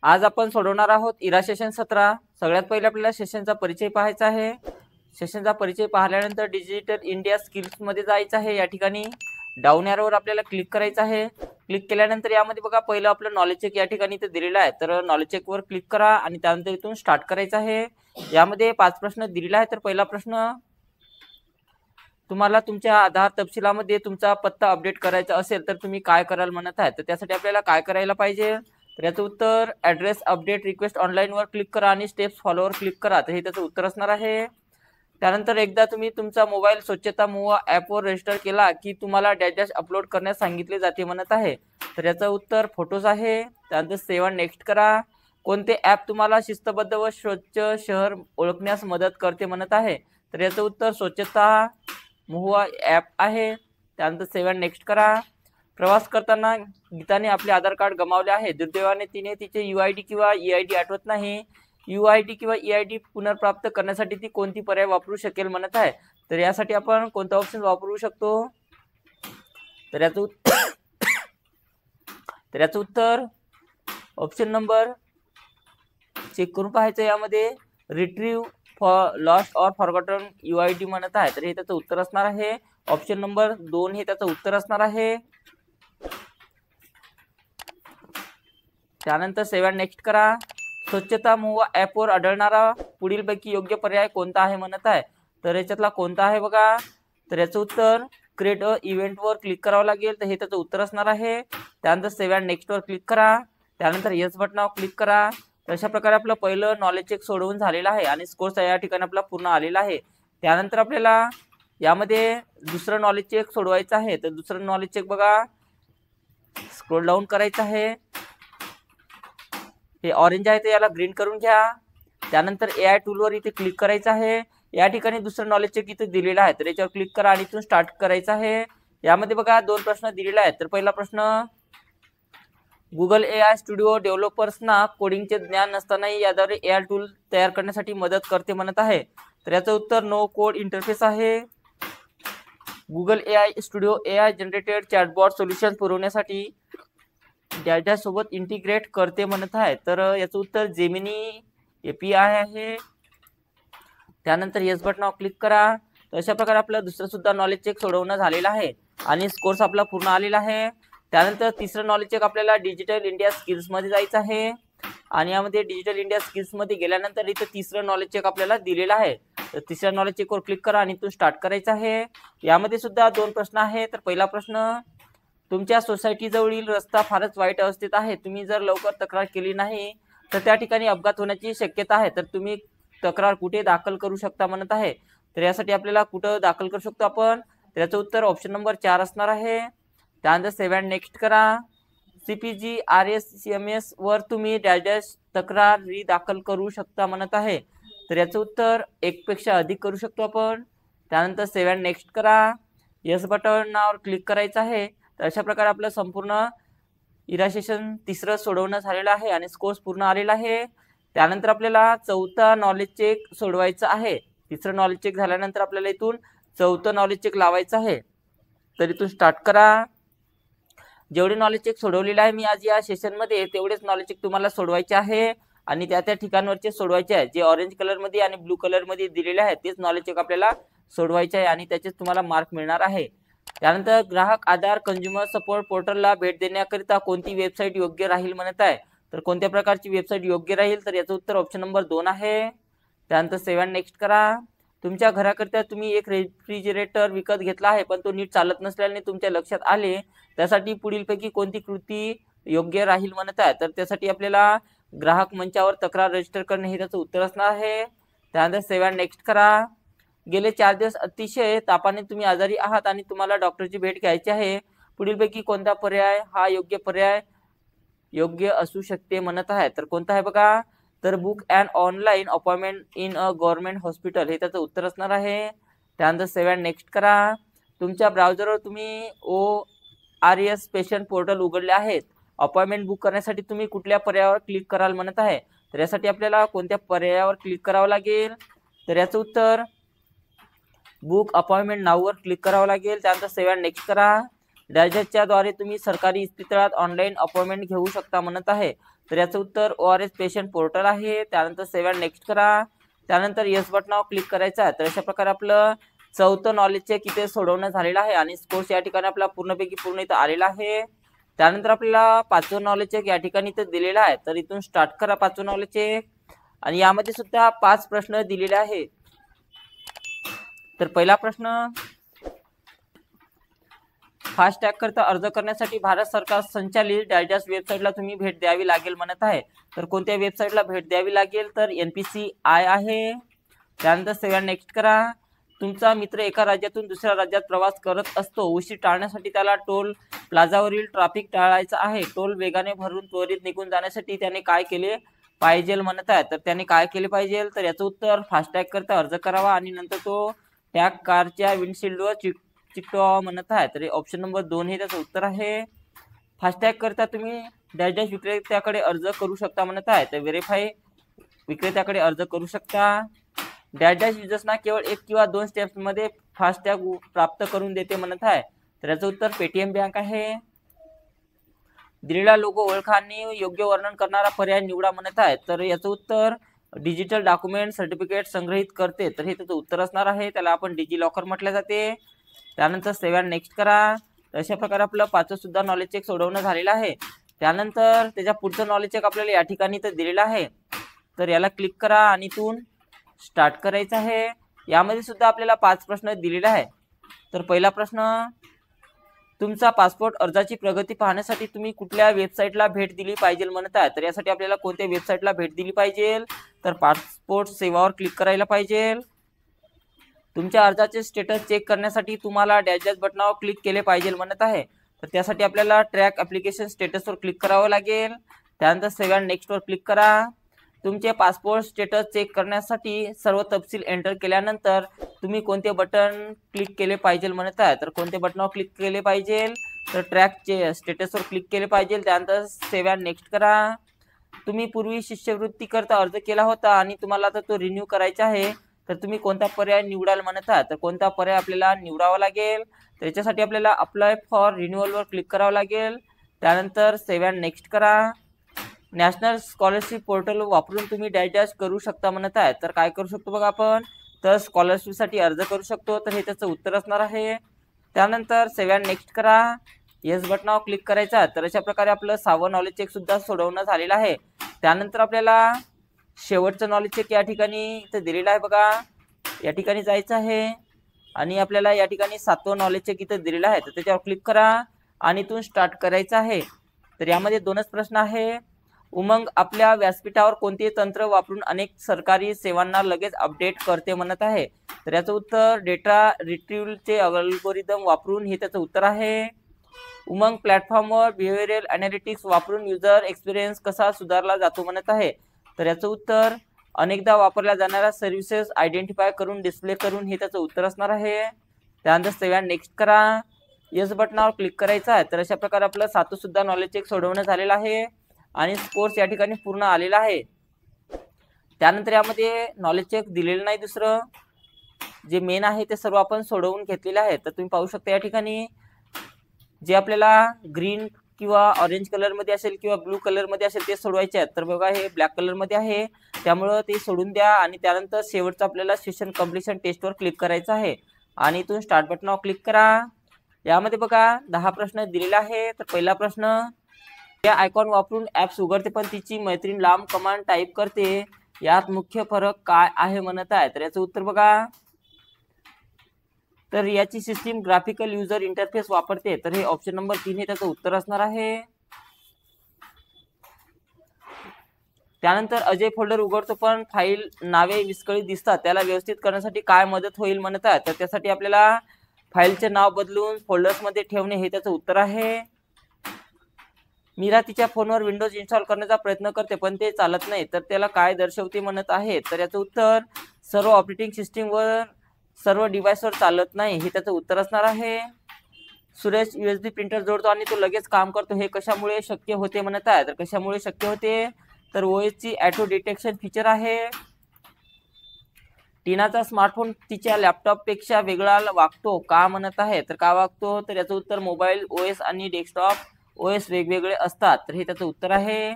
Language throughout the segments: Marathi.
आज आपण सोडवणार आहोत इरा सेशन 17। सगळ्यात पहिले आपल्याला सेशनचा परिचय पाहायचा आहे। सेशनचा परिचय पाहिल्यानंतर डिजिटल इंडिया स्किल्स मध्ये जायचं आहे। या ठिकाणी डाऊन एरोवर आपल्याला क्लिक करायचं आहे। क्लिक केल्यानंतर यामध्ये बघा पहिलं आपलं नॉलेज चेक या ठिकाणी इथे दिलेलं आहे, तर नॉलेज चेक वर क्लिक करा आणि त्यानंतर इथून स्टार्ट करायचं आहे। यामध्ये 5 प्रश्न दिलेले आहेत। तर पहिला प्रश्न, तुम्हाला तुमच्या आधार तपशिलामध्ये तुमचा पत्ता अपडेट करायचा असेल तर तुम्ही काय कराल म्हणत आहे। तर त्यासाठी आपल्याला काय करायला पाहिजे, तर याचं उत्तर ॲड्रेस अपडेट रिक्वेस्ट ऑनलाईन वर क्लिक करा आणि स्टेप्स फॉलोवर क्लिक करा। तर हे त्याचं उत्तर असणार आहे। त्यानंतर एकदा तुम्ही तुमचा मोबाईल स्वच्छता मुव्हा ॲपवर रजिस्टर केला की तुम्हाला डॅश डॅश अपलोड करण्यास सांगितले जाते म्हणत आहे। तर याचं उत्तर फोटोज आहे। त्यानंतर सेव्ह अँड नेक्स्ट करा। कोणते ॲप तुम्हाला शिस्तबद्ध व स्वच्छ शहर ओळखण्यास मदत करते म्हणत आहे। तर याचं उत्तर स्वच्छता मुव्हा ॲप आहे। त्यानंतर सेव्ह अँड नेक्स्ट करा। प्रवास करताना गीताने आपले आधार कार्ड गमावले आहे। दुर्दैवाने तिने तिचे UID किंवा EID आठवत नाही। UID किंवा EID पुनर्प्राप्त करण्यासाठी ती कोणती पर्याय वापरू शकेल म्हणत आहे। तर यासाठी आपण कोणता ऑप्शन वापरू शकतो, तर याचं उत्तर ऑप्शन नंबर चेक करून पाहायचं। यामध्ये रिट्रीव फॉर लॉस्ट और फॉरगॉटन UID म्हणत आहे। तर हे त्याचं उत्तर असणार आहे। ऑप्शन नंबर 2 हे त्याचं उत्तर असणार आहे। त्यानंतर सेव्ह अँड नेक्स्ट करा। स्वच्छता मुव्हा ॲपवर आढळणारा पुढीलपैकी योग्य पर्याय कोणता आहे म्हणत आहे। तर याच्यातला कोणता आहे बघा, तर याचं उत्तर क्रिएट अ इव्हेंटवर क्लिक करावं लागेल। तर हे त्याचं उत्तर असणार आहे। त्यानंतर सेव्ह अँड नेक्स्टवर क्लिक करा। त्यानंतर येस बटनावर क्लिक करा। तर अशा प्रकारे आपलं पहिलं नॉलेज चेक सोडवून झालेलं आहे आणि स्कोर्स या ठिकाणी आपला पूर्ण आलेला आहे। त्यानंतर आपल्याला यामध्ये दुसरं नॉलेज चेक सोडवायचं आहे। तर दुसरं नॉलेज चेक बघा, स्क्रोल डाऊन करायचं आहे। हे ऑरेंज आहे तर याला ग्रीन करून घ्या। त्यानंतर AI टूलवर इथे क्लिक करायचं आहे। या ठिकाणी दुसरं नॉलेज चेक इथे दिलेलं आहे, तर याच्यावर क्लिक करा आणि इथून स्टार्ट करायचं आहे। यामध्ये बघा 2 प्रश्न दिलेले आहेत। तर पहिला प्रश्न, गुगल AI स्टुडिओ डेव्हलपर्सना कोडिंगचे ज्ञान नसतानाही याद्वारे AI टूल तयार करण्यासाठी मदत करते म्हणत आहे। तर याचं उत्तर नो कोड इंटरफेस आहे। Google AI studio AI generated chatbot solution पुरवण्यासाठी डॅश सोबत इंटिग्रेट करते म्हणत आहे। तर याचं उत्तर जेमिनी API आहे। त्यानंतर येस बटनावर क्लिक करा। तर अशा प्रकारे आपलं दुसरं सुद्धा नॉलेज चेक सोडवणं झालेलं आहे आणि स्कोर्स आपला पूर्ण आलेला आहे। त्यानंतर तिसरं नॉलेज चेक आपल्याला डिजिटल इंडिया स्किल्स मध्ये जायचं आहे आणि यामध्ये डिजिटल इंडिया स्किल्स मध्ये गेल्यानंतर इथं तिसरं नॉलेज चेक आपल्याला दिलेलं आहे। तर तिसऱ्या नॉलेज चेकवर क्लिक करा आणि इथून स्टार्ट करायचं आहे। यामध्ये सुद्धा 2 प्रश्न आहे। तर पहिला प्रश्न, तुमच्या सोसायटी जवळील रस्ता फारच वाईट अवस्थेत आहे। तुम्ही जर लवकर तक्रार केली नाही तर त्या ठिकाणी अपघात होण्याची शक्यता आहे। तर तुम्ही तक्रार कुठे दाखल करू शकता म्हणत आहे। तर यासाठी आपल्याला कुठं दाखल करू शकतो आपण, तर याचं उत्तर ऑप्शन नंबर 4 असणार आहे। त्यानंतर सेव्ह अँड नेक्स्ट करा। CPG RSCMS वर तुम्ही डॅश डॅश तक्रारी दाखल करू शकता म्हणत आहे। तर याचं उत्तर 1 पेक्षा अधिक करू शकतो आपण। त्यानंतर सेव्ह अँड नेक्स्ट करा। येस बटनावर क्लिक करायचं आहे। तर अशा प्रकारे आपलं संपूर्ण इरा सेशन तिसरं सोडवणं झालेलं आहे आणि स्कोर्स पूर्ण आलेला आहे। त्यानंतर आपल्याला चौथा नॉलेज चेक सोडवायचं आहे। तिसरं नॉलेज चेक झाल्यानंतर आपल्याला इथून चौथं नॉलेज चेक लावायचं आहे। तर इथून स्टार्ट करा। जेवढे नॉलेज चेक सोडवलेले आहे मी आज या सेशनमध्ये तेवढेच नॉलेज चेक तुम्हाला सोडवायचे आहे आणि त्या ठिकाणवरचे सोडवायचे आहे। जे ऑरेंज कलर मध्ये आणि ब्लू कलर मध्ये दिलेले आहे तेच नॉलेज चेक आपल्याला सोडवायचे आहे आणि त्याचेच तुम्हाला मार्क मिळणार आहे। त्यानंतर ग्राहक आधार कंझ्युमर सपोर्ट पोर्टलला भेट देण्याकरिता कोणती वेबसाईट योग्य राहील म्हणत आहे। तर कोणत्या प्रकारची वेबसाईट योग्य राहील, तर याचं उत्तर ऑप्शन नंबर 2 आहे। त्यानंतर सेव्ह अँड नेक्स्ट करा। तुमच्या घराकरिता तुम्ही एक रेफ्रिजरेटर विकत घेतला आहे पण तो नीट चालत नसल्याने तुमच्या लक्षात आले, त्यासाठी पुढीलपैकी कोणती कृती योग्य राहील म्हणत आहे। तर त्यासाठी आपल्याला ग्राहक मंचावर तक्रार रजिस्टर करणे हे त्याचं उत्तर असणार आहे। त्यानंतर सेव्ह अँड नेक्स्ट करा। गेले 4 दिवस अतिशय तापाने तुम्ही आजारी आहात आणि तुम्हाला डॉक्टरची भेट घ्यायची आहे। पुढीलपैकी कोणता पर्याय हा योग्य असू शकते म्हणत आहे। तर कोणता आहे बघा, तर book and online appointment in a government hospital हे त्याचं उत्तर असणार आहे। त्यानंतर सेव्ह अँड नेक्स्ट करा। तुमच्या ब्राउझरवर तुम्ही ORS पेशंट पोर्टल उघडले आहेत। अपॉइंटमेंट बुक करण्यासाठी तुम्ही कुठल्या पर्यायावर क्लिक कराल म्हणत आहे। तर यासाठी आपल्याला कोणत्या पर्यायावर क्लिक करावं लागेल, तर याचं उत्तर बुक अपॉइंटमेंट नाववर क्लिक करावं लागेल। त्यानंतर सेव्ह अँड नेक्स्ट करा। डॅशच्या द्वारे तुम्ही सरकारी इस्पितळात ऑनलाईन अपॉइंटमेंट घेऊ शकता म्हणत आहे. तर याचं उत्तर ORS पेशंट पोर्टल आहे. त्यानंतर सेव्ह अँड नेक्स्ट करा. त्यानंतर येस बटनावर क्लिक करायचं आहे. तर अशा प्रकारे आपलं चौथं नॉलेज चेक इथे सोडवणं झालेलं आहे आणि स्कोर्स या ठिकाणी आपला पूर्णपैकी पूर्ण इथं आलेला आहे. त्यानंतर आपल्याला पाचवं नॉलेज चेक या ठिकाणी इथं दिलेलं आहे. तर इथून स्टार्ट करा पाचवं नॉलेज चेक. आणि यामध्ये सुद्धा 5 प्रश्न दिलेले आहे. तर पहिला प्रश्न, फास्टॅग करता अर्ज करण्यासाठी भारत सरकार संचालित डॅश वेबसाईटला तुम्ही भेट द्यावी लागेल म्हणत आहे. तर कोणत्या वेबसाईटला भेट द्यावी लागेल? तर NPCI आहे. त्यानंतर सेव्ह अँड नेक्स्ट करा. तुमचा मित्र एका राज्यातून दुसऱ्या राज्यात प्रवास करत असतो. उशीर टाळण्यासाठी त्याला टोल प्लाझावरील ट्रॅफिक टाळायचं आहे. टोल वेगाने भरून त्वरित निघून जाण्यासाठी त्याने काय केले पाहिजे म्हणत आहे. तर त्याने काय केले पाहिजे? तर याचं उत्तर, फास्टॅग करता अर्ज करावा आणि नंतर तो टॅग कारच्या विंडशील्डवर चिकटवावा म्हणत आहे. तर ऑप्शन नंबर 2 हे त्याचं उत्तर आहे. फास्टॅग करता तुम्ही डॅश विक्रेत्याकडे अर्ज करू शकता म्हणत आहे. तर व्हेरीफाय विक्रेत्याकडे अर्ज करू शकता. डॅश युजर्सना केवळ 1 किंवा 2 स्टेप्समध्ये फास्टॅग प्राप्त करून देते म्हणत आहे. तर याचं उत्तर पेटीएम बँक आहे. दिलेला लोगो ओळखा आणि योग्य वर्णन करणारा पर्याय निवडा म्हणत आहे. तर याचं उत्तर, डिजिटल डॉक्युमेंट सर्टिफिकेट संग्रहित करते. तर हे त्याचं उत्तर असणार आहे. त्याला आपण डिजिलॉकर म्हटले जाते. त्यानंतर सेव्ह अँड नेक्स्ट करा. अशा प्रकारे आपलं 5वं सुद्धा नॉलेज चेक सोडवणं झालेलं आहे. त्यानंतर त्याच्या पुढचं नॉलेज चेक आपल्याला या ठिकाणी तर दिलेलं आहे. तर याला क्लिक करा आणि इथून स्टार्ट करायचं आहे. यामध्ये सुद्धा आपल्याला 5 प्रश्न दिलेले आहे. तर पहिला प्रश्न, तुमचा पासपोर्ट अर्जाची प्रगती पाहण्यासाठी तुम्ही कुठल्या वेबसाईटला भेट दिली पाहिजे म्हणत आहे. तर यासाठी आपल्याला कोणत्या वेबसाईटला भेट दिली पाहिजे? तर पासपोर्ट सेवावर क्लिक करायला पाहिजे. तुमच्या अर्जाचे स्टेटस चेक करण्यासाठी तुम्हाला डॅश बटनावर क्लिक केले पाहिजे म्हणत आहे. तर त्यासाठी आपल्याला ट्रॅक ॲप्लिकेशन स्टेटसवर क्लिक करावं लागेल. त्यानंतर सेव्ह अँड नेक्स्टवर क्लिक करा. तुमचे पासपोर्ट स्टेटस चेक करण्यासाठी सर्व तपशील एंटर केल्यानंतर तुम्ही कोणते बटन क्लिक केले पाहिजे म्हणत आहे. तर कोणते बटनावर क्लिक केले पाहिजे? तर ट्रॅकचे स्टेटसवर क्लिक केले पाहिजे. त्यानंतर सेव्ह अँड नेक्स्ट करा. तुम्ही पूर्वी शिष्यवृत्ती करता अर्ज केला होता आणि तुम्हाला आता तो रिन्यू करायचा आहे. तर तुम्ही कोणता पर्याय निवडाल म्हणत आहात. तर कोणता पर्याय आपल्याला निवडावा लागेल? तर याच्यासाठी आपल्याला अप्लाय फॉर रिन्युअलवर क्लिक करावं लागेल. त्यानंतर सेव्ह अँड नेक्स्ट करा. नॅशनल स्कॉलरशिप पोर्टल वापरून तुम्ही डॅश करू शकता म्हणत आहे. तर काय करू शकतो बघा आपण? तर स्कॉलरशिपसाठी अर्ज करू शकतो. तर हे त्याचं उत्तर असणार आहे. त्यानंतर सेव्ह अँड नेक्स्ट करा. येस बटनावर क्लिक करायचा. तर अशा प्रकारे आपलं 6वं नॉलेज चेक सुद्धा सोडवणं झालेलं आहे. त्यानंतर आपल्याला शेवटचं नॉलेज चेक या ठिकाणी इथं दिलेलं आहे बघा. या ठिकाणी जायचं आहे आणि आपल्याला या ठिकाणी 7वं नॉलेज चेक इथं दिलेलं आहे. तर त्याच्यावर क्लिक करा आणि इथून स्टार्ट करायचं आहे. तर यामध्ये 2च प्रश्न आहे. उमंग आपल्या व्यासपीठावर कोणते तंत्र वापरून अनेक सरकारी सेवांना लगेच अपडेट करते म्हणत आहे. तर याचं उत्तर, डेटा रिट्रीव्हलचे अल्गोरिदम वापरून हे त्याचं उत्तर आहे. उमंग प्लॅटफॉर्मवर बिहेवियरल ॲनालिटिक्स वापरून युजर एक्सपिरियन्स कसा सुधारला जातो म्हणत आहे. तर याचं उत्तर, अनेकदा वापरल्या जाणाऱ्या सर्व्हिसेस आयडेंटिफाय करून डिस्प्ले करून हे त्याचं उत्तर असणार आहे. त्यानंतर सेव्ह अँड नेक्स्ट करा. येस बटनावर क्लिक करायचं आहे. तर अशा प्रकारे आपलं 7वं सुद्धा नॉलेज चेक सोडवणं झालेलं आहे आणि स्कोर्स या ठिकाणी पूर्ण आलेला आहे. त्यानंतर यामध्ये नॉलेज चेक दिलेलं नाही. दुसरं जे मेन आहे ते सर्व आपण सोडवून घेतलेले आहे. तर तुम्ही पाहू शकता या ठिकाणी जे आपल्याला ग्रीन किंवा ऑरेंज कलरमध्ये असेल किंवा ब्लू कलरमध्ये असेल ते सोडवायचे आहेत. तर बघा हे ब्लॅक कलरमध्ये आहे, त्यामुळं ते सोडून द्या. आणि त्यानंतर शेवटचं आपल्याला सेशन कम्प्लिशन टेस्टवर क्लिक करायचं आहे आणि इथून स्टार्ट बटनावर क्लिक करा. यामध्ये बघा 10 प्रश्न दिलेले आहे. तर पहिला प्रश्न, या आयकॉन वापरून ॲप्स उघडते पण तिची मैत्रीण लांब कमांड टाईप करते, यात मुख्य फरक काय आहे म्हणत आहे. तर याचं उत्तर बघा, तर याची सिस्टीम ग्राफिकल युजर इंटरफेस वापरते. तर हे ऑप्शन नंबर 3 हे त्याचं उत्तर असणार आहे. त्यानंतर अजय फोल्डर उघडतो पण फाईल नावे विस्कळीत दिसतात, त्याला व्यवस्थित करण्यासाठी काय मदत होईल म्हणत आहे. तर त्यासाठी आपल्याला फाईलचे नाव बदलून फोल्डर्समध्ये ठेवणे हे त्याचं उत्तर आहे. मीरा तिच्या फोनवर विंडोज इन्स्टॉल करण्याचा प्रयत्न करते पण ते चालत नाही, तर त्याला काय दर्शवते म्हणत आहे. तर याचं उत्तर, सर्व ऑपरेटिंग सिस्टीमवर सर्व डिव्हाइसवर चालत नाही हे त्याचं उत्तर असणार आहे. सुरेश USB प्रिंटर जोडतो आणि तो लगेच काम करतो, हे कशामुळे शक्य होते म्हणत आहे. तर कशामुळे शक्य होते, तर OS ची ऑटो डिटेक्शन फीचर आहे. टीनाचा स्मार्टफोन तिच्या लॅपटॉप पेक्षा वेगळा वागतो का म्हणत आहे, तर का वागतो, तर याचं उत्तर मोबाईल ओएस आणि डेस्कटॉप ओएस वेगवेगळे असतात, तर हे त्याचं उत्तर आहे.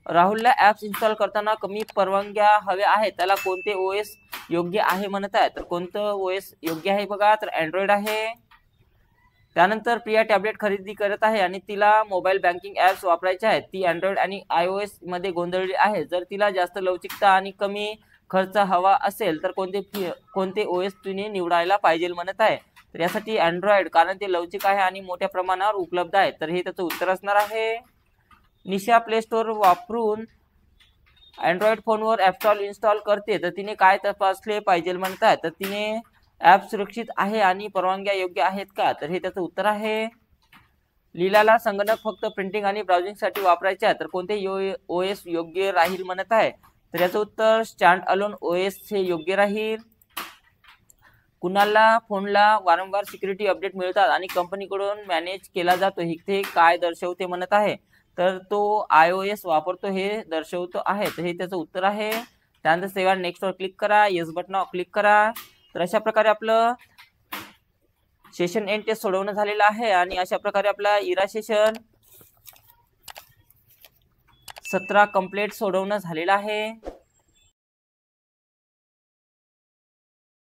राहुलला ऍप्स इन्स्टॉल करताना कमी परवानग्या हव्या आहेत, त्याला कोणते ओएस योग्य आहे म्हणत आहे, तर कोणतं ओएस योग्य आहे बघा, तर अँड्रॉइड आहे. त्यानंतर प्रिया टॅबलेट खरेदी करत आहे आणि तिला मोबाईल बँकिंग ऍप्स वापरायचे आहेत. ती अँड्रॉइड आणि iOS मध्ये गोंधळली आहे. जर तिला जास्त लवचिकता आणि कमी खर्च हवा असेल तर कोणते ओएस तिने निवडायला पाहिजे म्हणत आहे, तर यासाठी अँड्रॉइड, कारण ते लवचिक आहे आणि मोठ्या प्रमाणावर उपलब्ध आहे, तर हे त्याचं उत्तर असणार आहे. निशा प्ले स्टोअर वापरून अँड्रॉइड फोनवर ॲप इन्स्टॉल करते, तर तिने काय तपासले पाहिजे म्हणत आहे, तर तिने ॲप सुरक्षित आहे आणि परवानग्या योग्य आहेत का, तर हे त्याचं उत्तर आहे. लीलाला संगणक फक्त प्रिंटिंग आणि ब्राउझिंगसाठी वापरायचे आहे, तर कोणते ओएस योग्य राहील म्हणत आहे, तर याचं उत्तर स्टँड अलोन ओएस हे योग्य राहील. कुणाला फोनला वारंवार सिक्युरिटी अपडेट मिळतात आणि कंपनीकडून मॅनेज केला जातो, हे काय दर्शवते म्हणत आहे, तर तो iOS वापरतो हे दर्शवतो आहे, तर हे त्याचं उत्तर आहे. त्यानंतर सेव्ह नेक्स्टवर क्लिक करा, येस बटनावर क्लिक करा. तर अशा प्रकारे आपलं सेशन एंड टेस्ट सोडवणं झालेलं आहे आणि अशा प्रकारे आपला इरा सेशन 17 कंप्लीट सोडवणं झालेलं आहे.